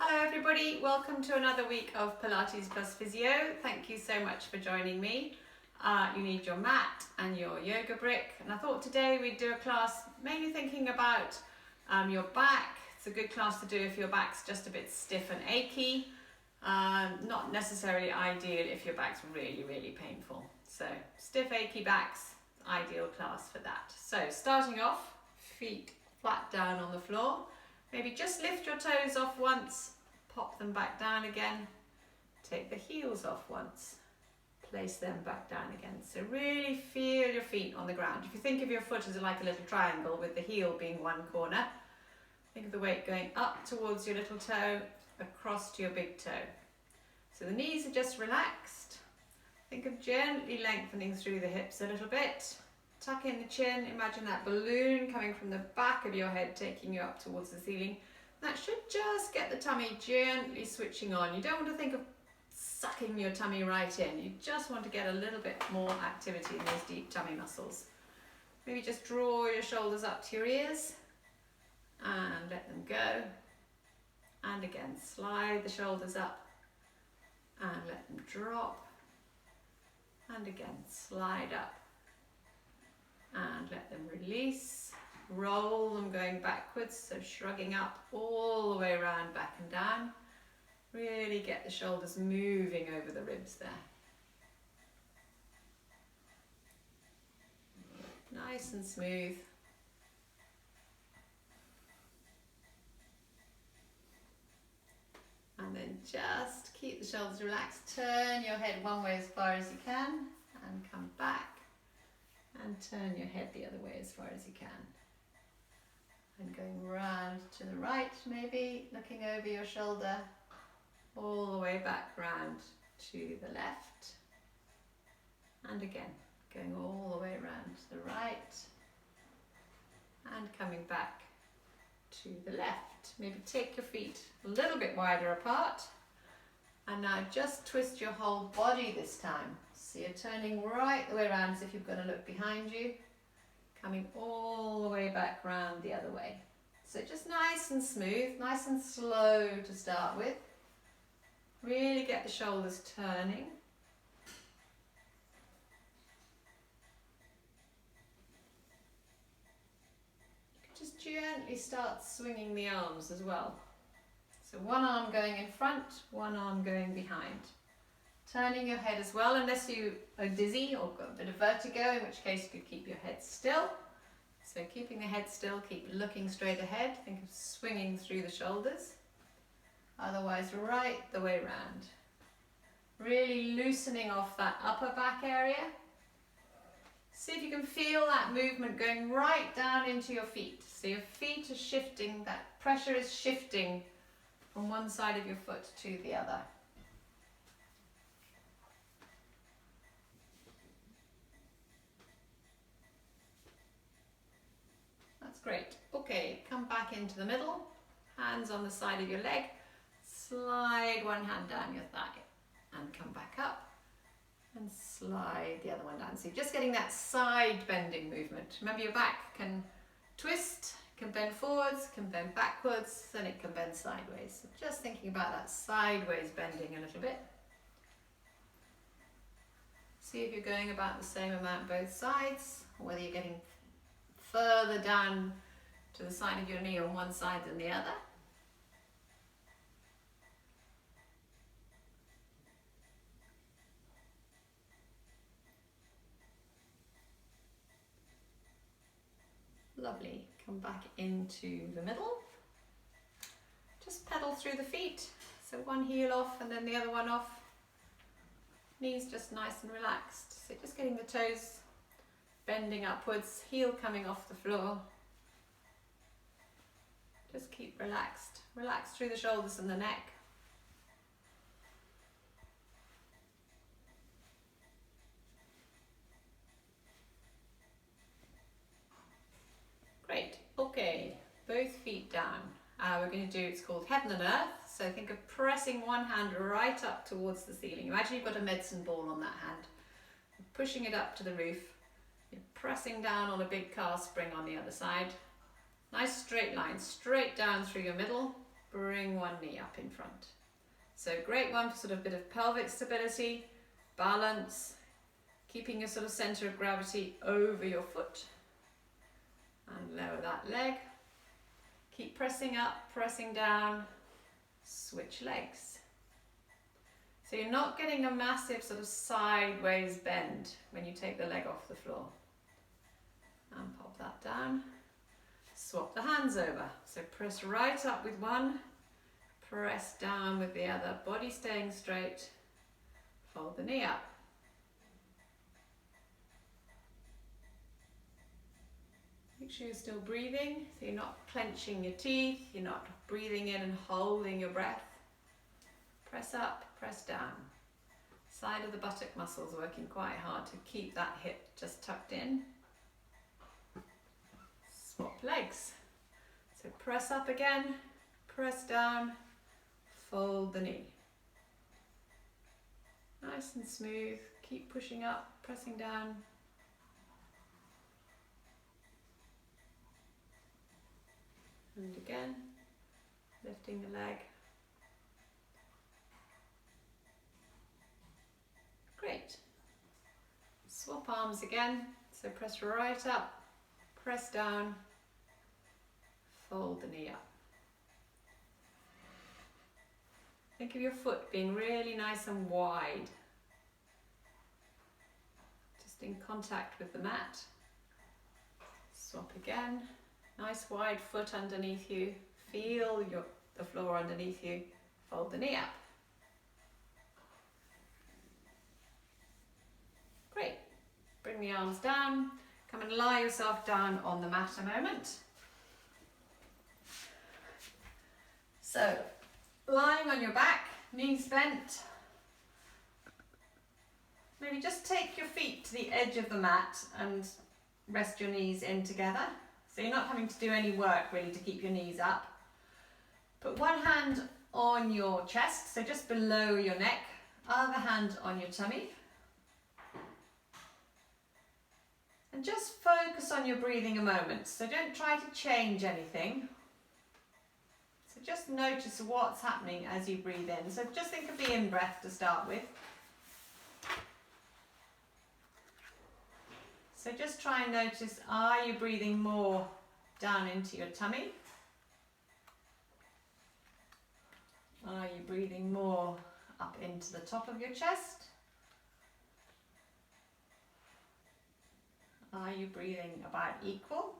Hello everybody, welcome to another week of Pilates plus Physio. Thank you so much for joining me. You need your mat and your yoga brick, and I thought today we'd do a class mainly thinking about your back. It's a good class to do if your back's just a bit stiff and achy. Not necessarily ideal if your back's really painful. So stiff achy backs, ideal class for that. So starting off, feet flat down on the floor. Maybe just lift your toes off once, pop them back down again, take the heels off once, place them back down again. So really feel your feet on the ground. If you think of your foot as like a little triangle with the heel being one corner, think of the weight going up towards your little toe, across to your big toe. So the knees are just relaxed. Think of gently lengthening through the hips a little bit. Tuck in the chin, imagine that balloon coming from the back of your head taking you up towards the ceiling. That should just get the tummy gently switching on. You don't want to think of sucking your tummy right in. You just want to get a little bit more activity in those deep tummy muscles. Maybe just draw your shoulders up to your ears and let them go. And again, slide the shoulders up and let them drop. And again, slide up and let them release. Roll them going backwards, so shrugging up all the way around, back and down. Really get the shoulders moving over the ribs there. Nice and smooth. And then just keep the shoulders relaxed. Turn your head one way as far as you can and come back. And turn your head the other way as far as you can. And going round to the right, maybe looking over your shoulder, all the way back round to the left. And again, going all the way around to the right. And coming back to the left. Maybe take your feet a little bit wider apart. And now just twist your whole body this time. So you're turning right the way around as if you're going to look behind you, coming all the way back round the other way. So just nice and smooth, nice and slow to start with. Really get the shoulders turning. Just gently start swinging the arms as well. So one arm going in front, one arm going behind. Turning your head as well, unless you are dizzy or got a bit of vertigo, in which case you could keep your head still. So keeping the head still, keep looking straight ahead. Think of swinging through the shoulders. Otherwise, right the way round. Really loosening off that upper back area. See if you can feel that movement going right down into your feet. So your feet are shifting, that pressure is shifting from one side of your foot to the other. Great. Okay, come back into the middle, hands on the side of your leg, slide one hand down your thigh and come back up and slide the other one down. So you're just getting that side bending movement. Remember, your back can twist, can bend forwards, can bend backwards, then it can bend sideways. So just thinking about that sideways bending a little bit. See if you're going about the same amount both sides, or whether you're getting further down to the side of your knee on one side than the other. Lovely. Come back into the middle. Just pedal through the feet. So one heel off and then the other one off. Knees just nice and relaxed. So just getting the toes bending upwards, heel coming off the floor. Just keep relaxed. Relax through the shoulders and the neck. Great. Okay, both feet down. We're going to do, it's called Heaven and Earth. So think of pressing one hand right up towards the ceiling. Imagine you've got a medicine ball on that hand. Pushing it up to the roof. You're pressing down on a big car spring on the other side. Nice straight line, straight down through your middle, bring one knee up in front. So great one for sort of a bit of pelvic stability, balance, keeping your sort of center of gravity over your foot. And lower that leg. Keep pressing up, pressing down, switch legs. So you're not getting a massive sort of sideways bend when you take the leg off the floor. And pop that down. Swap the hands over. So press right up with one, press down with the other, body staying straight. Fold the knee up. Make sure you're still breathing, so you're not clenching your teeth, you're not breathing in and holding your breath. Press up, press down. Side of the buttock muscles working quite hard to keep that hip just tucked in. Swap legs. So press up again, press down, fold the knee. Nice and smooth, keep pushing up, pressing down. And again, lifting the leg. Great. Swap arms again. So press right up, press down, fold the knee up. Think of your foot being really nice and wide. Just in contact with the mat. Swap again. Nice wide foot underneath you. Feel the floor underneath you. Fold the knee up. Great. Bring the arms down. Come and lie yourself down on the mat a moment. So, lying on your back, knees bent. Maybe just take your feet to the edge of the mat and rest your knees in together. So you're not having to do any work really to keep your knees up. Put one hand on your chest, so just below your neck, other hand on your tummy. And just focus on your breathing a moment. So don't try to change anything. So just notice what's happening as you breathe in. So just think of the in-breath to start with. So just try and notice, are you breathing more down into your tummy? Are you breathing more up into the top of your chest? Are you breathing about equal?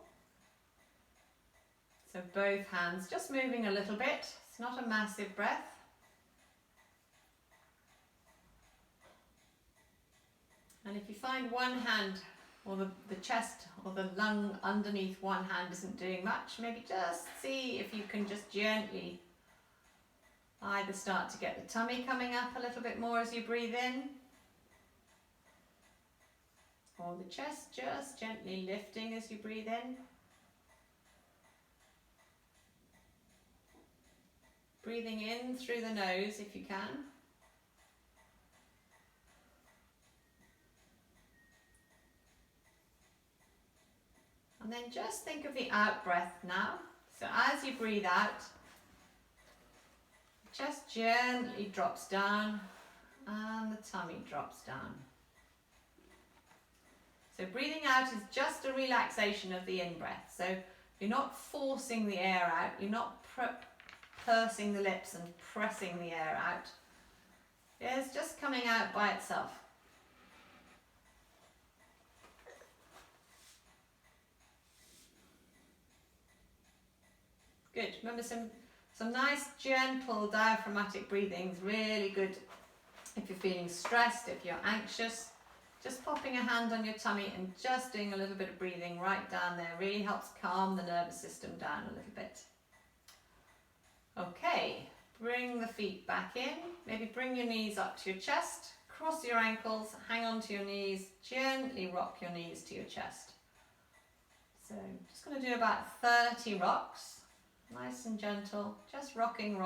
So both hands just moving a little bit. It's not a massive breath. And if you find one hand or the chest or the lung underneath one hand isn't doing much, maybe just see if you can just gently either start to get the tummy coming up a little bit more as you breathe in, or the chest just gently lifting as you breathe in. Breathing in through the nose if you can. And then just think of the out breath now. So as you breathe out, the chest gently drops down and the tummy drops down. So breathing out is just a relaxation of the in-breath. So you're not forcing the air out, you're not pursing the lips and pressing the air out. It's just coming out by itself. Good. Remember some nice gentle diaphragmatic breathing is really good if you're feeling stressed, if you're anxious. Just popping a hand on your tummy and just doing a little bit of breathing right down there really helps calm the nervous system down a little bit. Okay, bring the feet back in. Maybe bring your knees up to your chest, cross your ankles, hang on to your knees, gently rock your knees to your chest. So just going to do about 30 rocks. Nice and gentle, just rocking.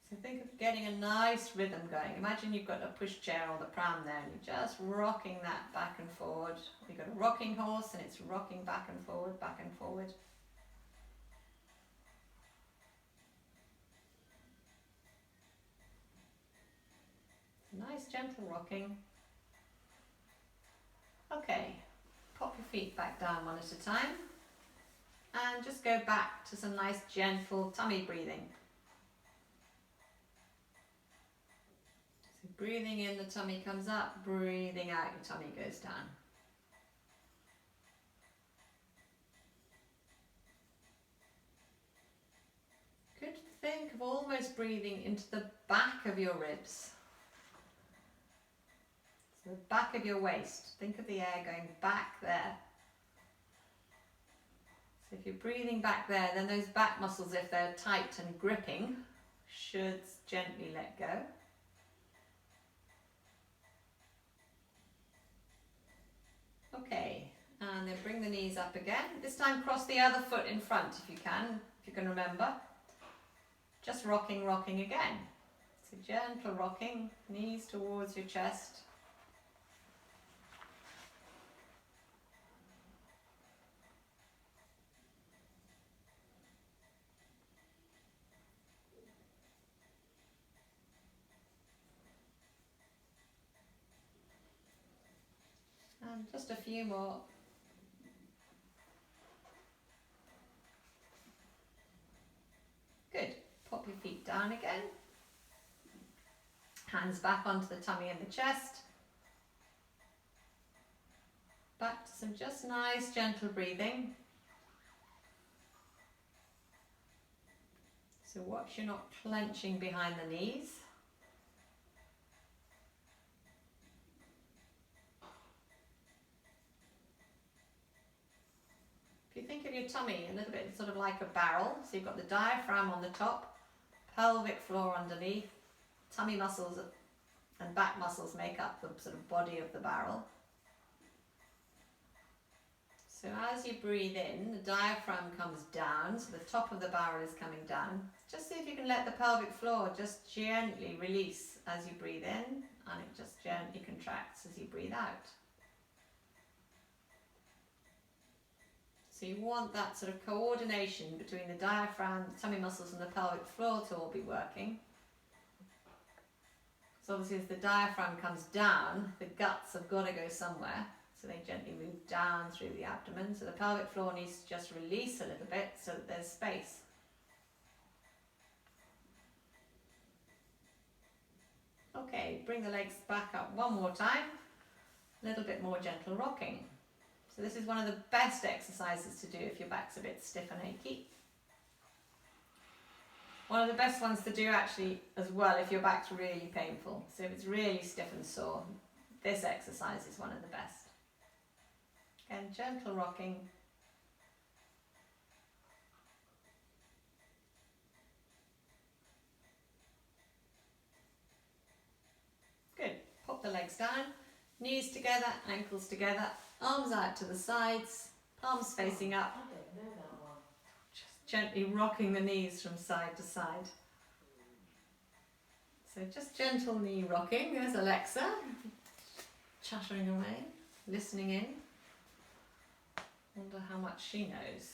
So think of getting a nice rhythm going. Imagine you've got a pushchair or the pram there and you're just rocking that back and forward. You've got a rocking horse and it's rocking back and forward, back and forward. gentle rocking. Okay, pop your feet back down one at a time and just go back to some nice gentle tummy breathing. So breathing in, the tummy comes up, breathing out, your tummy goes down. Good. Think of almost breathing into the back of your ribs. So the back of your waist. Think of the air going back there. So if you're breathing back there, then those back muscles, if they're tight and gripping, should gently let go. Okay, and then bring the knees up again. This time cross the other foot in front if you can remember. Just rocking, rocking again. So gentle rocking, knees towards your chest. And just a few more. Good. Pop your feet down again. Hands back onto the tummy and the chest. Back to some just nice gentle breathing. So watch you're not clenching behind the knees. If you think of your tummy a little bit sort of like a barrel, so you've got the diaphragm on the top, pelvic floor underneath, tummy muscles and back muscles make up the sort of body of the barrel. So as you breathe in, the diaphragm comes down, so the top of the barrel is coming down. Just see if you can let the pelvic floor just gently release as you breathe in, and it just gently contracts as you breathe out. So you want that sort of coordination between the diaphragm, the tummy muscles and the pelvic floor to all be working. So obviously as the diaphragm comes down, the guts have got to go somewhere. So they gently move down through the abdomen. So the pelvic floor needs to just release a little bit so that there's space. Okay, bring the legs back up one more time. A little bit more gentle rocking. So this is one of the best exercises to do if your back's a bit stiff and achy. One of the best ones to do actually as well if your back's really painful. So if it's really stiff and sore, this exercise is one of the best. Again, gentle rocking. Good. Pop the legs down, knees together, ankles together, arms out to the sides, palms facing up. Just gently rocking the knees from side to side. So just gentle knee rocking. There's Alexa, chattering away, listening in. Wonder how much she knows.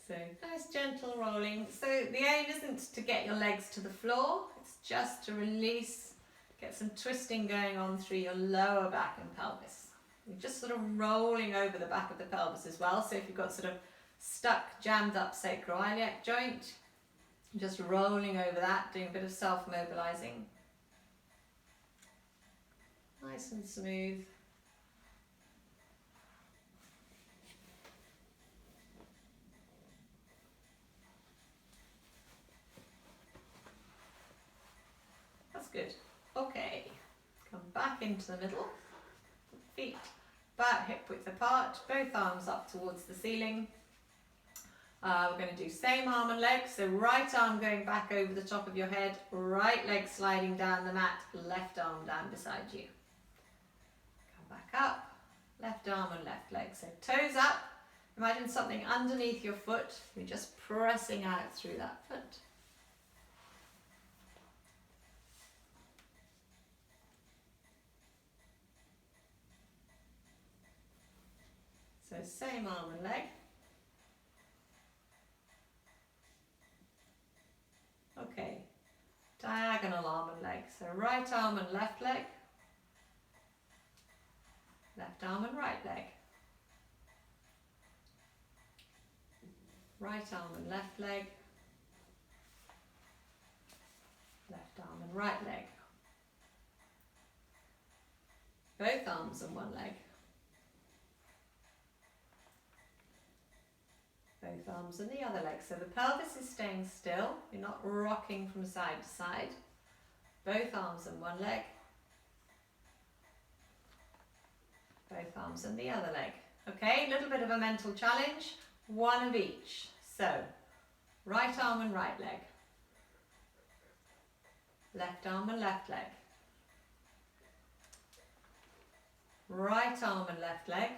So nice gentle rolling. So the aim isn't to get your legs to the floor, it's just to release, get some twisting going on through your lower back and pelvis. You're just sort of rolling over the back of the pelvis as well. So if you've got sort of stuck, jammed up sacroiliac joint, just rolling over that, doing a bit of self-mobilizing. Nice and smooth. That's good. Okay, come back into the middle. Feet about hip width apart, both arms up towards the ceiling. We're going to do same arm and leg, so right arm going back over the top of your head, right leg sliding down the mat, left arm down beside you. Come back up, left arm and left leg, so toes up. Imagine something underneath your foot, you're just pressing out through that foot. So same arm and leg. Okay, diagonal So right arm and left leg, left arm and right leg, right arm and left leg, left arm and right leg, both arms and one leg, both arms and the other leg. So the pelvis is staying still, you're not rocking from side to side. Both arms and one leg, both arms and the other leg. Okay, a little bit of a mental challenge, one of each. So, right arm and right leg, left arm and left leg, right arm and left leg,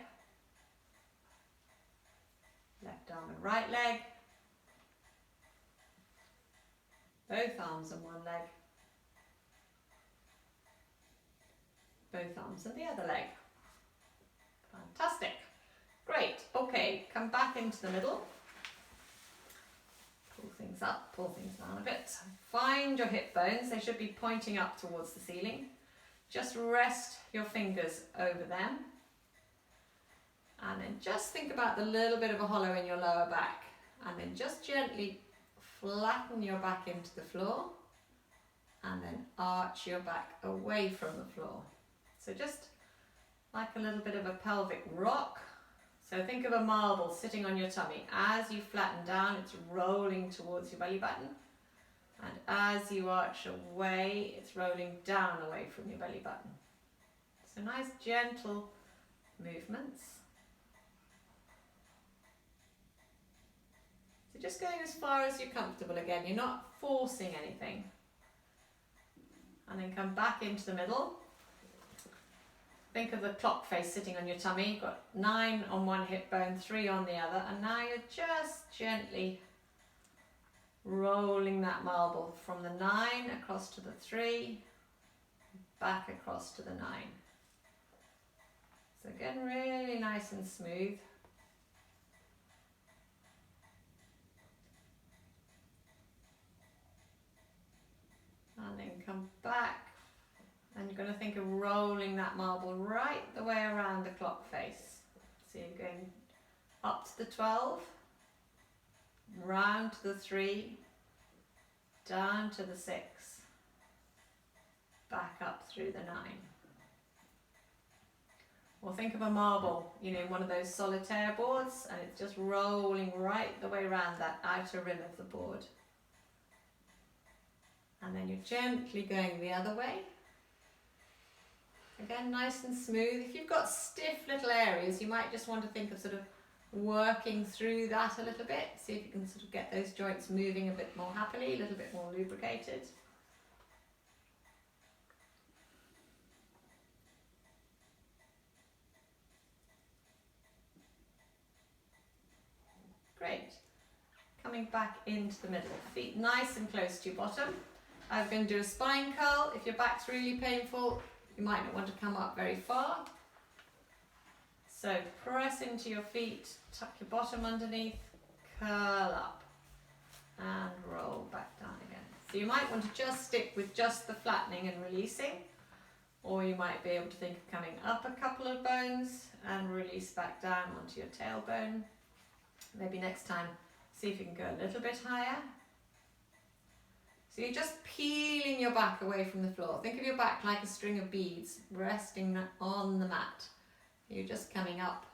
left arm and right leg, both arms and one leg, both arms and the other leg. Fantastic. Great. Okay, come back into the middle. Pull things up, pull things down a bit. Find your hip bones. They should be pointing up towards the ceiling. Just rest your fingers over them. And then just think about the little bit of a hollow in your lower back. And then just gently flatten your back into the floor. And then arch your back away from the floor. So just like a little bit of a pelvic rock. So think of a marble sitting on your tummy. As you flatten down, it's rolling towards your belly button. And as you arch away, it's rolling down away from your belly button. So nice gentle movements. So just going as far as you're comfortable again. You're not forcing anything. And then come back into the middle. Think of the clock face sitting on your tummy. You've got 9 on one hip bone, 3 on the other, and now you're just gently rolling that marble from the 9 across to the 3, back across to the 9. So again, really nice and smooth. And then come back. And you're going to think of rolling that marble right the way around the clock face. So you're going up to the 12, round to the 3, down to the 6, back up through the 9. Or think of a marble, you know, one of those solitaire boards, and it's just rolling right the way around that outer rim of the board. And then you're gently going the other way. Again, nice and smooth. If you've got stiff little areas, you might just want to think of sort of working through that a little bit. See if you can sort of get those joints moving a bit more happily, a little bit more lubricated. Great. Coming back into the middle. Feet nice and close to your bottom. I'm going to do a spine curl. If your back's really painful, you might not want to come up very far. So press into your feet, tuck your bottom underneath, curl up and roll back down again. So you might want to just stick with just the flattening and releasing, or you might be able to think of coming up a couple of bones and release back down onto your tailbone. Maybe next time, see if you can go a little bit higher. So you're just peeling your back away from the floor. Think of your back like a string of beads resting on the mat. You're just coming up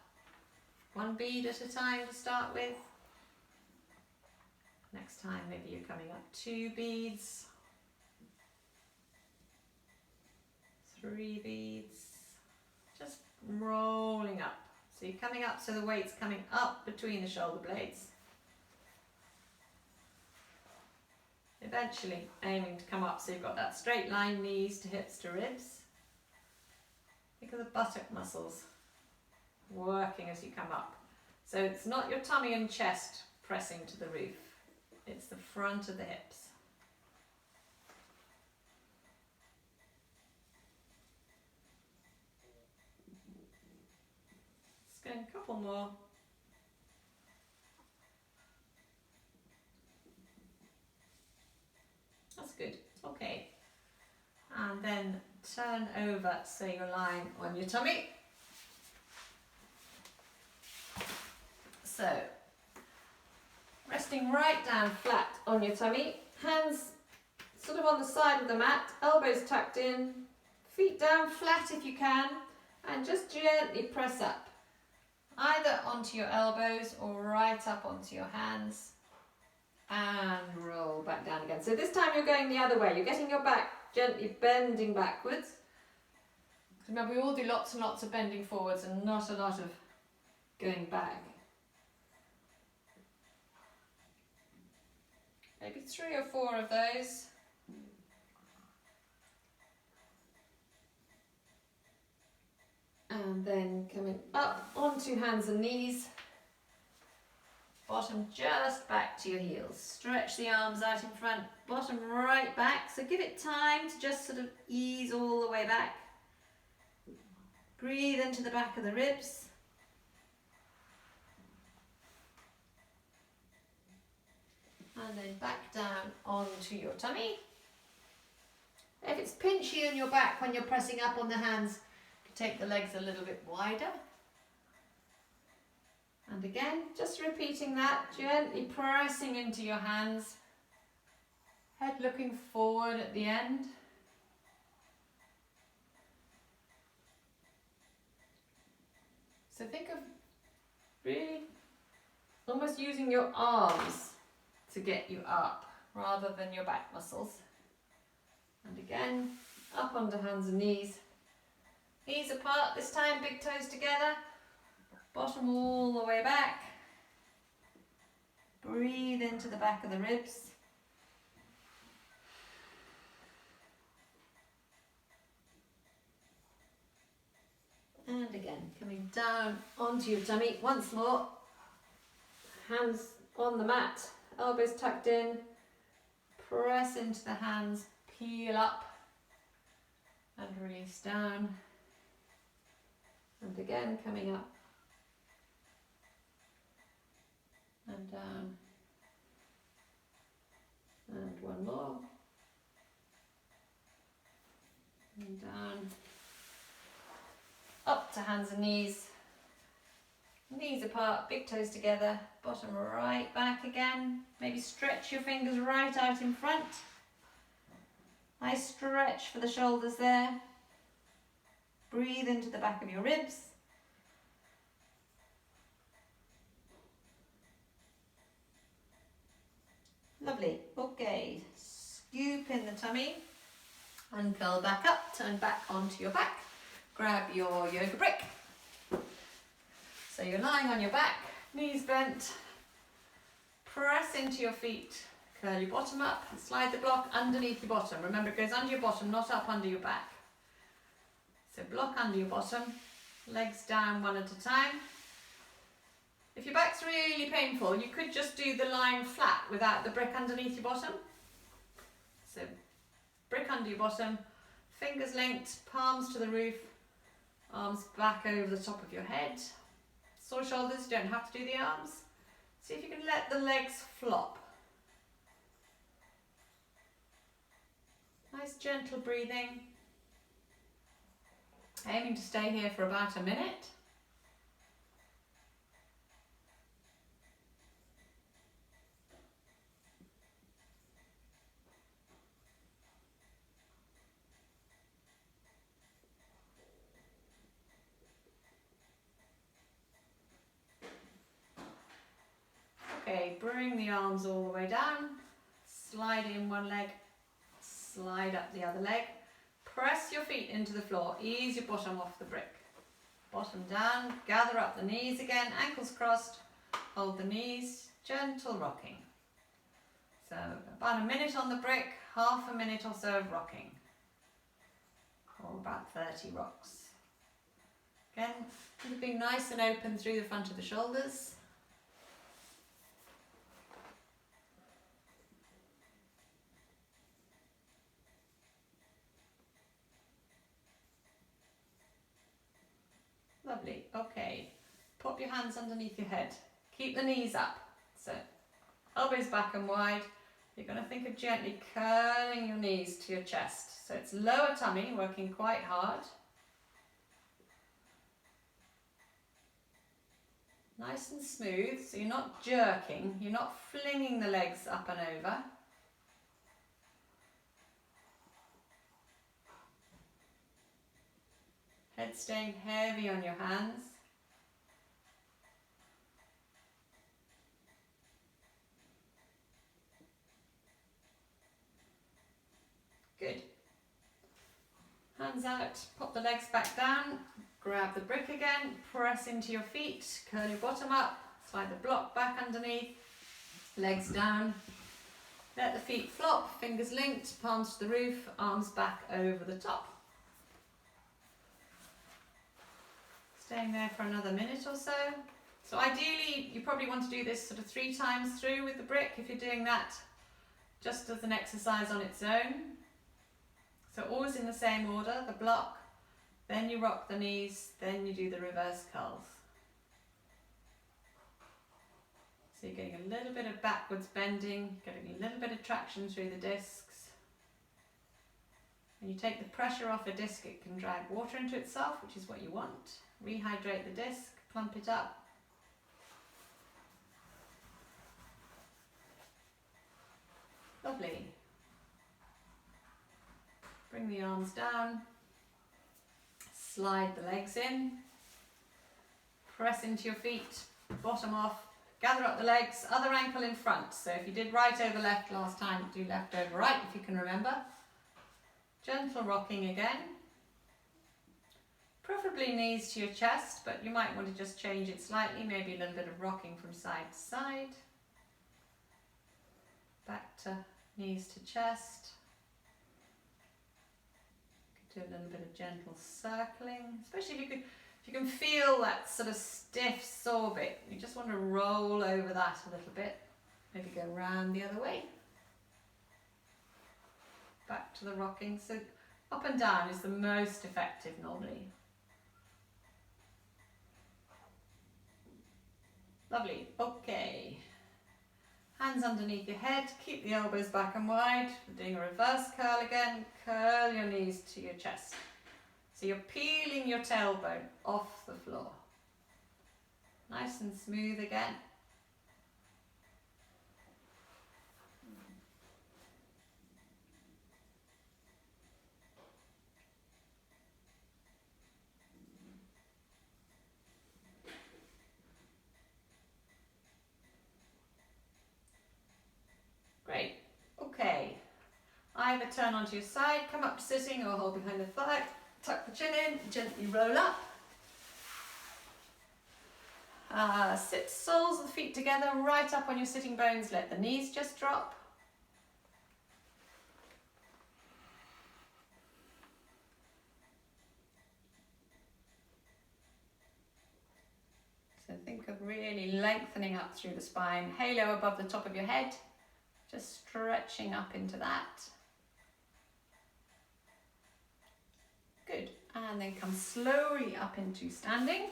one bead at a time to start with. Next time maybe you're coming up 2 beads, 3 beads, just rolling up. So you're coming up so the weight's coming up between the shoulder blades. Eventually aiming to come up so you've got that straight line, knees to hips to ribs. Think of the buttock muscles working as you come up. So it's not your tummy and chest pressing to the roof, it's the front of the hips. Just going a couple more. That's good, okay. and then turn over so you're lying on your tummy. So, resting right down flat on your tummy, hands sort of on the side of the mat, elbows tucked in, feet down flat if you can, and just gently press up, either onto your elbows or right up onto your hands, and roll back down again. So this time you're going the other way, you're getting your back gently bending backwards. Remember, we all do lots and lots of bending forwards and not a lot of going back. Maybe 3 or 4 of those. And then coming up onto hands and knees. Bottom just back to your heels. Stretch the arms out in front, bottom right back. So give it time to just sort of ease all the way back. Breathe into the back of the ribs. And then back down onto your tummy. If it's pinchy in your back when you're pressing up on the hands, take the legs a little bit wider. And again, just repeating that, gently pressing into your hands. Head looking forward at the end. So think of really almost using your arms to get you up rather than your back muscles. And again, up onto hands and knees. Knees apart this time, big toes together. Bottom all the way back. Breathe into the back of the ribs. And again, coming down onto your tummy once more. Hands on the mat, elbows tucked in. Press into the hands, peel up and release down. And again, coming up and down. And one more. And down. Up to hands and knees. Knees apart, big toes together, bottom right back again. Maybe stretch your fingers right out in front. Nice stretch for the shoulders there. Breathe into the back of your ribs. Lovely. Okay, scoop in the tummy and curl back up, turn back onto your back. Grab your yoga brick. So you're lying on your back, knees bent. Press into your feet, curl your bottom up, slide the block underneath your bottom. Remember, it goes under your bottom, not up under your back. So block under your bottom, legs down one at a time. If your back's really painful, you could just do the lying flat without the brick underneath your bottom. So brick under your bottom, fingers linked, palms to the roof, arms back over the top of your head. Sore shoulders, you don't have to do the arms. See if you can let the legs flop. Nice gentle breathing. Aiming to stay here for about a minute. Okay, bring the arms all the way down, slide in one leg, slide up the other leg, press your feet into the floor, ease your bottom off the brick. Bottom down, gather up the knees again, ankles crossed, hold the knees, gentle rocking. So about a minute on the brick, half a minute or so of rocking, or about 30 rocks. Again, keeping nice and open through the front of the shoulders. Lovely, okay. Pop your hands underneath your head. Keep the knees up. So elbows back and wide. You're going to think of gently curling your knees to your chest. So it's lower tummy, working quite hard. Nice and smooth, so you're not jerking, you're not flinging the legs up and over. Head staying heavy on your hands. Good. Hands out, pop the legs back down, grab the brick again, press into your feet, curl your bottom up, slide the block back underneath, legs down. Let the feet flop, fingers linked, palms to the roof, arms back over the top. Staying there for another minute or so. So ideally, you probably want to do this sort of 3 times through with the brick if you're doing that just as an exercise on its own. So always in the same order, the block, then you rock the knees, then you do the reverse curls. So you're getting a little bit of backwards bending, getting a little bit of traction through the discs. When you take the pressure off a disc, it can drag water into itself, which is what you want. Rehydrate the disc, plump it up. Lovely. Bring the arms down, slide the legs in, press into your feet, bottom off, gather up the legs, other ankle in front. So if you did right over left last time, do left over right if you can remember. Gentle rocking again. Preferably knees to your chest, but you might want to just change it slightly, maybe a little bit of rocking from side to side. Back to knees to chest. Do a little bit of gentle circling, especially if you can feel that sort of stiff sore bit. You just want to roll over that a little bit. Maybe go round the other way. Back to the rocking. So up and down is the most effective normally. Lovely. Okay. Hands underneath your head, keep the elbows back and wide. We're doing a reverse curl again. Curl your knees to your chest. So you're peeling your tailbone off the floor. Nice and smooth again. Great. Okay. Either turn onto your side, come up to sitting or hold behind the thigh, tuck the chin in, gently roll up. Sit soles of the feet together, right up on your sitting bones, let the knees just drop. So think of really lengthening up through the spine, halo above the top of your head, just stretching up into that. Good, and then come slowly up into standing.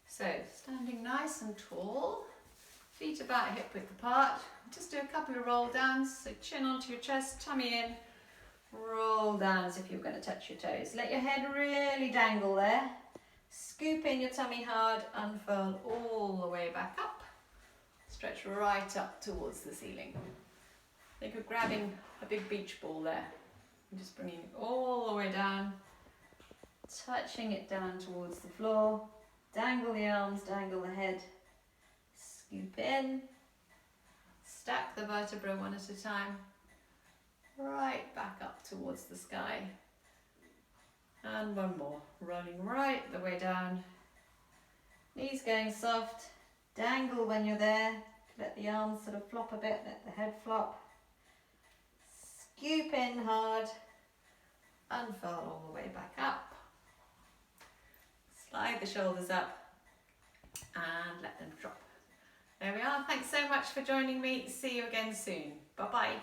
So standing nice and tall, feet about hip width apart. Just do a couple of roll downs, so chin onto your chest, tummy in, roll down as if you're going to touch your toes. Let your head really dangle there. Scoop in your tummy hard, unfurl all the way back up. Stretch right up towards the ceiling. Think of grabbing a big beach ball there and just bringing it all the way down, touching it down towards the floor. Dangle the arms, dangle the head, scoop in, stack the vertebrae one at a time, right back up towards the sky. And one more, rolling right the way down, knees going soft, dangle when you're there, let the arms sort of flop a bit, let the head flop, scoop in hard, unfurl all the way back up. Slide the shoulders up and let them drop. There we are. Thanks so much for joining me. See you again soon. Bye-bye.